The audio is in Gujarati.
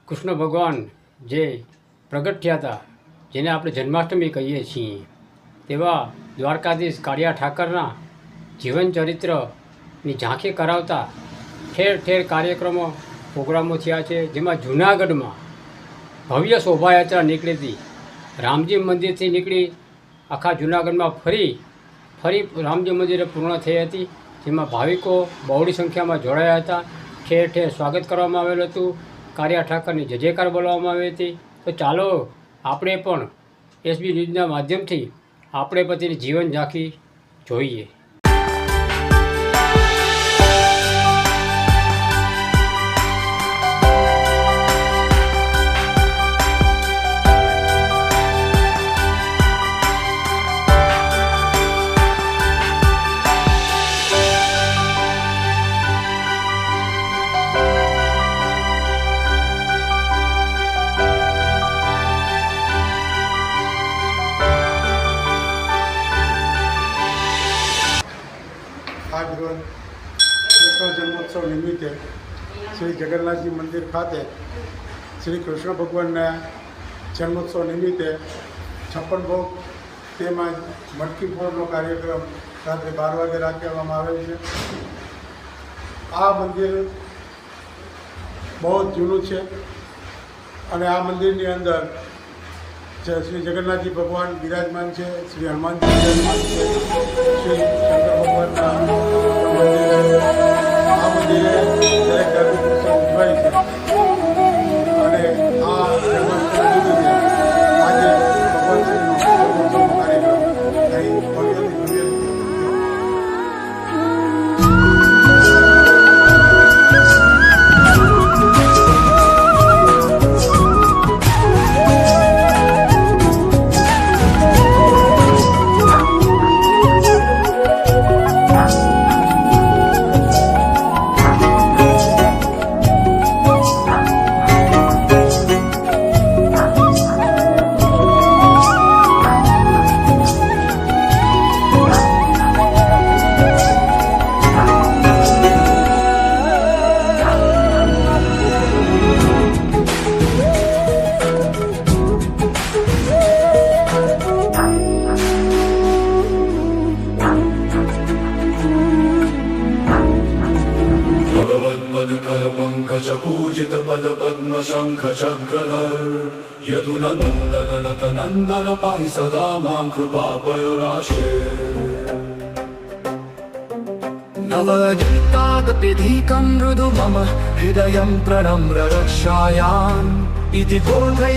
કૃષ્ણ ભગવાન જે પ્રગટ થયા હતા, જેને આપણે જન્માષ્ટમી કહીએ છીએ, તેવા દ્વારકાધીશ કાળિયા ઠાકરના જીવન ચરિત્રની ઝાંખી કરાવતા ઠેર ઠેર કાર્યક્રમો પ્રોગ્રામો થયા છે. જેમાં જૂનાગઢમાં ભવ્ય શોભાયાત્રા નીકળી હતી. રામજી મંદિરથી નીકળી આખા જૂનાગઢમાં ફરી રામજી મંદિરે પૂર્ણ થઈ હતી. જેમાં ભાવિકો બહોળી સંખ્યામાં જોડાયા હતા. ઠેર ઠેર સ્વાગત કરવામાં આવેલું હતું. કાળિયા ઠાકરની જય જયકાર બોલવામાં આવી હતી. તો ચાલો આપણે પણ એસબી ન્યૂઝના માધ્યમથી આપણે પતિની જીવન ઝાંખી જોઈએ. આજ રોજ કૃષ્ણ જન્મોત્સવ નિમિત્તે શ્રી જગન્નાથજી મંદિર ખાતે શ્રી કૃષ્ણ ભગવાનના જન્મોત્સવ નિમિત્તે 56 ભોગ તેમજ મટકી ફોડનો કાર્યક્રમ રાત્રે 12 વાગે રાખવામાં આવેલ છે. આ મંદિર બહુ જૂનું છે અને આ મંદિરની અંદર શ્રી જગન્નાથજી ભગવાન બિરાજમાન છે, શ્રી હનુમાનજી બિરાજમાન છે, શ્રી શંકર ભગવાનના આ મંદિરે દરેક ધાર્મિક ઉત્સવ ઉજવાય છે. અને આ જન્માષ્ટમી આજે ભગવાન શ્રીનો જન્મોત્સવનો કાર્યક્રમ અહીં ભવ્યથી ભવ્ય पंकजपूजित पद पद्म शंख चक्रधर यदुनंदन नंदन पाहि सदा मां कृपा पयोराशे नवगीतागतिधिकं मृदु मम हृदयं प्रणम्र रक्षायाम् इति बोधय